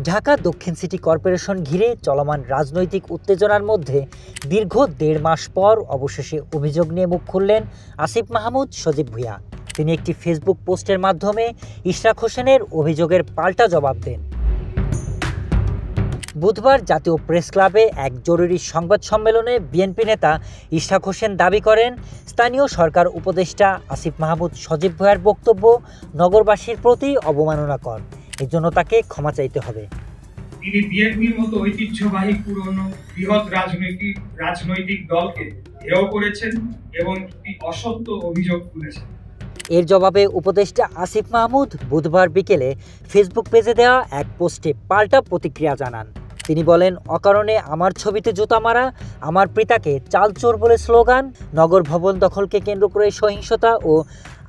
ঢাকা দক্ষিণ city corporation ঘিরে চলমান রাজনৈতিক উত্তেজনার মধ্যে দীর্ঘ ১.৫ মাস পর অবশেষে অভিযোগ নিয়ে মুখ খুললেন আসিফ মাহমুদ সজীব ভুঁইয়া। তিনি একটি ফেসবুক পোস্টের মাধ্যমে ইশরাক হোসেনের অভিযোগের পাল্টা জবাব দেন। বুধবার জাতীয় প্রেস ক্লাবে এক জরুরি সংবাদ সম্মেলনে বিএনপি নেতা ইশরাক হোসেন দাবি করেন, স্থানীয় সরকার উপদেষ্টা আসিফ মাহমুদ সজীব ভুঁইয়ার বক্তব্য নগরবাসীর প্রতি অবমাননাকর। এজন্য তাকে ক্ষমা চাইতে হবে। তিনি বিএনপির মতো ঐতিহ্যবাহী পুরনো বৃহৎ রাজনৈতিক দলকে হেয় করেছেন এবং একটি অসত্য অভিযোগ তুলেছেন। এর জবাবে উপদেষ্টা আসিফ মাহমুদ বুধবার বিকেলে ফেসবুক পেজে দেওয়া এক পোস্টে পাল্টা প্রতিক্রিয়া জানান। তিনি বলেন, অকারণে আমার ছবিতে জুতা মারা, আমার পিতাকে চালচোর বলে স্লোগান, নগর ভবন দখলকে কেন্দ্র করে সহিংসতা ও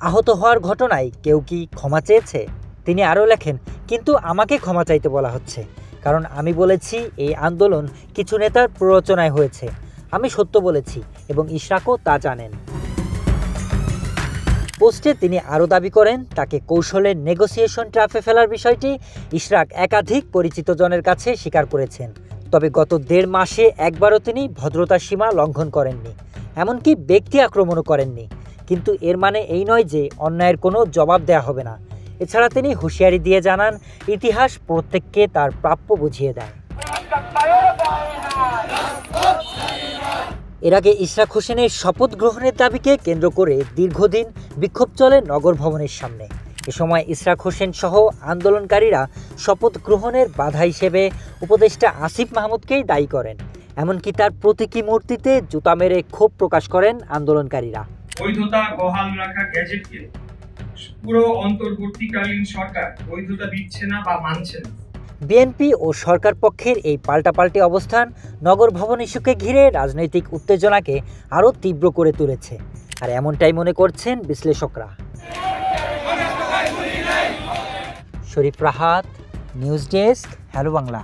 আহত হওয়ার ঘটনায় কেউ কি ক্ষমা চেয়েছে? তিনি আরও লেখেন, কিন্তু আমাকে ক্ষমা চাইতে বলা হচ্ছে, কারণ আমি বলেছি এই আন্দোলন কিছু নেতার প্ররোচনায় হয়েছে। আমি সত্য বলেছি এবং ইশরাকও তা জানেন। পোস্টে তিনি আরও দাবি করেন, তাকে কৌশলে নেগোসিয়েশন ট্র্যাপে ফেলার বিষয়টি ইশরাক একাধিক পরিচিত জনের কাছে স্বীকার করেছেন। তবে গত ১.৫ মাসে একবারও তিনি ভদ্রতার সীমা লঙ্ঘন করেননি, এমনকি ব্যক্তি আক্রমণও করেননি। কিন্তু এর মানে এই নয় যে অন্যায়ের কোনো জবাব দেওয়া হবে না। এছাড়া তিনি হুঁশিয়ারি দিয়ে জানান, ইতিহাস প্রত্যেককে তার প্রাপ্য বুঝিয়ে দেয়। এর আগে ইশরাক হোসেনের শপথ গ্রহণের দাবিকে কেন্দ্র করে দীর্ঘদিন বিক্ষোভ চলে নগর ভবনের সামনে। এ সময় ইশরাক হোসেন সহ আন্দোলনকারীরা শপথ গ্রহণের বাধা হিসেবে উপদেষ্টা আসিফ মাহমুদকেই দায়ী করেন। এমনকি তার প্রতীকী মূর্তিতে জুতা মেরে ক্ষোভ প্রকাশ করেন আন্দোলনকারীরা। বৈধতা বহাল রাখা গ্যাজেটকে পুরো অন্তর্বর্তীকালীন সরকার বৈধতা দিচ্ছে না বা মানছে না। বিএনপি ও সরকার পক্ষের এই পাল্টাপাল্টি অবস্থান নগর ভবন ইস্যুকে ঘিরে রাজনৈতিক উত্তেজনাকে আরও তীব্র করে তুলেছে, আর এমনটাই মনে করছেন বিশ্লেষকরা। Sharif Rahat, news desk, hello Bangla.